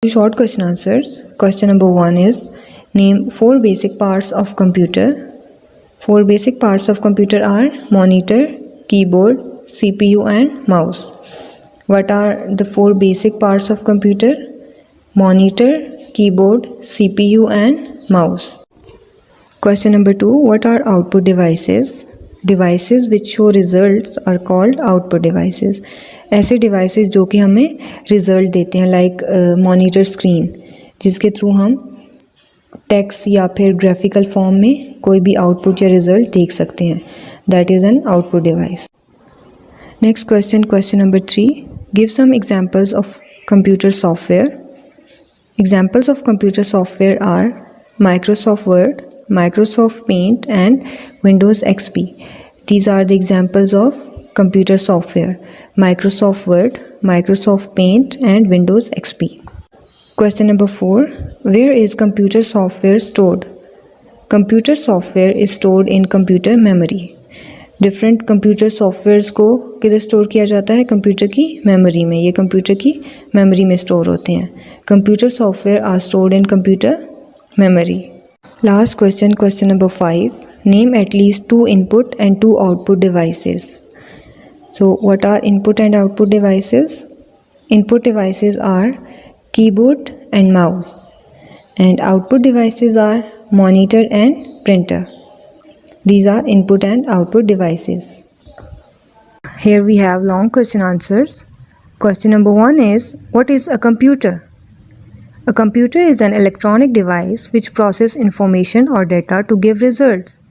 Short question answers. Question number 1 is name 4 basic parts of computer. 4 basic parts of computer are monitor, keyboard, CPU and mouse. What are the 4 basic parts of computer? Monitor, keyboard, CPU and mouse. Question number 2, what are output devices? Devices which show results are called output devices. ऐसे devices जो कि हमें result देते हैं, like monitor screen, जिसके through हम text या फिर ग्राफिकल फॉर्म में कोई भी आउटपुट या रिजल्ट देख सकते हैं. That is an output device. Next question, question number 3, give some examples of computer software. Examples of computer software are Microsoft Word, Microsoft Paint and Windows XP. These are the examples of computer software: Microsoft Word, Microsoft Paint and Windows XP. Question number 4, where is computer software stored? Computer software is stored in computer memory. Different computer softwares को किधर store किया जाता है? Computer की memory में. ये computer की memory में स्टोर होते हैं. Computer software are stored in computer memory. Last question, question number 5, name at least 2 input and 2 output devices. So what are input and output devices? Input devices are keyboard and mouse, and output devices are monitor and printer. These are input and output devices. Here we have long question answers. Question number 1 is, what is a computer? A computer is an electronic device which processes information or data to give results.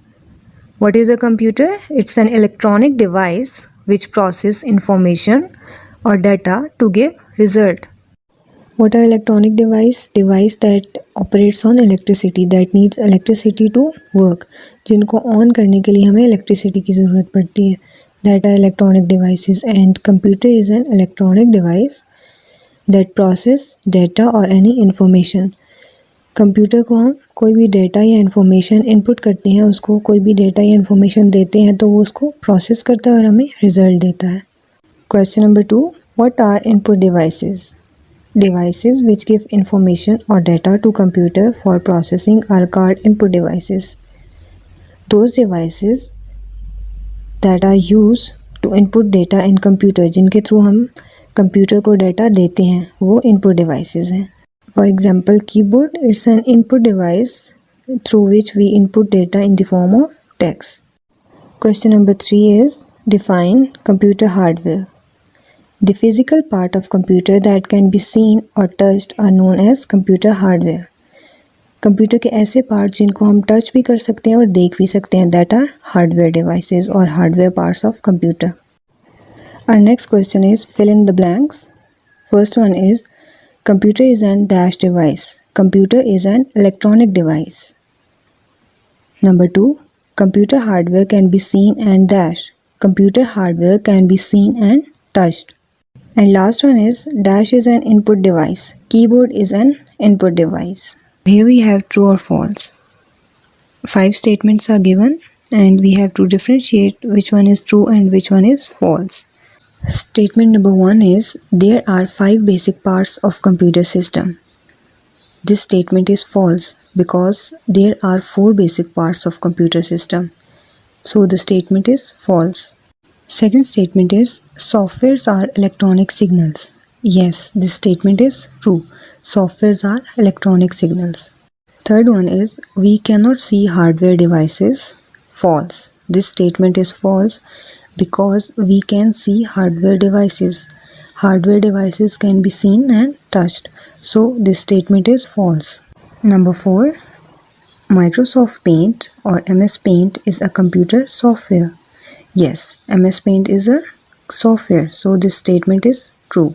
What is a computer? It's an electronic device which processes information or data to give result. What are electronic device? Device that operates on electricity, that needs electricity to work. जिनको on करने के लिए हमें electricity की ज़रूरत पड़ती है. That are electronic devices, and computer is an electronic device that process data or any information. Computer को हम कोई भी डेटा या इन्फॉर्मेशन इनपुट करते हैं, उसको कोई भी डेटा या इन्फॉर्मेशन देते हैं तो वो उसको प्रोसेस करता है और हमें रिजल्ट देता है. Question number 2, what are input devices? Devices which give information or data to computer for processing are called input devices. Those devices that are used to input data in computer, जिनके through हम computer को data देते हैं, वो input devices हैं. For example keyboard, it's an input device through which we input data in the form of text. Question number 3 is define computer hardware. The physical part of computer that can be seen or touched are known as computer hardware. Computer के ऐसे part जिनको हम touch भी कर सकते हैं और देख भी सकते हैं, दैट आर हार्डवेयर डिवाइसेस और hardware parts of computer. Our next question is fill in the blanks. First one is computer is an dash device. Computer is an electronic device. Number 2, computer hardware can be seen and dash. Computer hardware can be seen and touched. And last one is dash is an input device. Keyboard is an input device. Here we have true or false. 5 statements are given and we have to differentiate which one is true and which one is false. Statement number 1 is there are 5 basic parts of computer system. This statement is false because there are 4 basic parts of computer system. So the statement is false. Second statement is softwares are electronic signals. Yes, this statement is true. Softwares are electronic signals. Third one is we cannot see hardware devices. False. This statement is false because we can see hardware devices. Hardware devices can be seen and touched. So this statement is false. Number 4, Microsoft Paint or MS Paint is a computer software. Yes, MS Paint is a software. So this statement is true.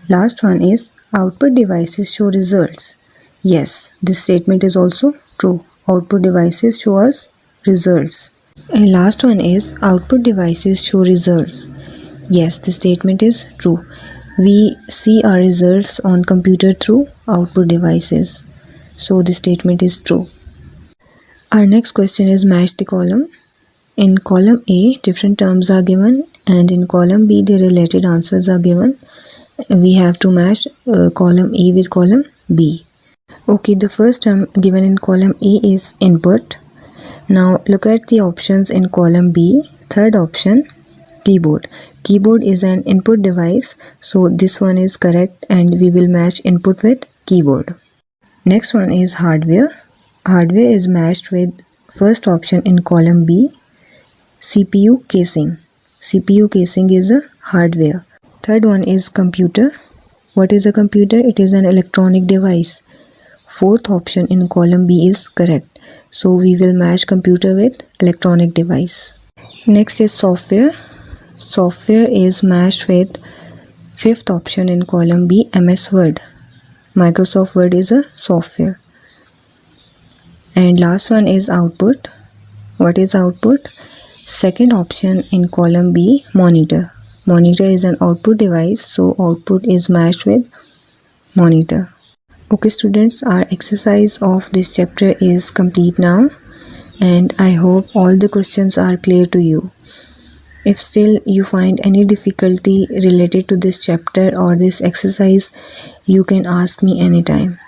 Last one is output devices show results. Yes, this statement is also true. Output devices show us results. And last one is output devices show results. Yes, the statement is true. We see our results on computer through output devices. So the statement is true. Our next question is match the column. In column A, different terms are given and in column B, the related answers are given. we have to match column A with column B. Okay, the first term given in column A is input. Now look at the options in column B. Third option, keyboard. Keyboard is an input device, so this one is correct and we will match input with keyboard. Next one is hardware. Hardware is matched with first option in column B, CPU casing. CPU casing is a hardware. Third one is computer. What is a computer? It is an electronic device. Fourth option in column B is correct. So we will match computer with electronic device. Next is software. Software is matched with fifth option in column B, MS Word. Microsoft Word is a software. And last one is output. What is output? Second option in column B, monitor. Monitor is an output device, so output is matched with monitor. Okay students, our exercise of this chapter is complete now, and I hope all the questions are clear to you. If still you find any difficulty related to this chapter or this exercise, you can ask me anytime.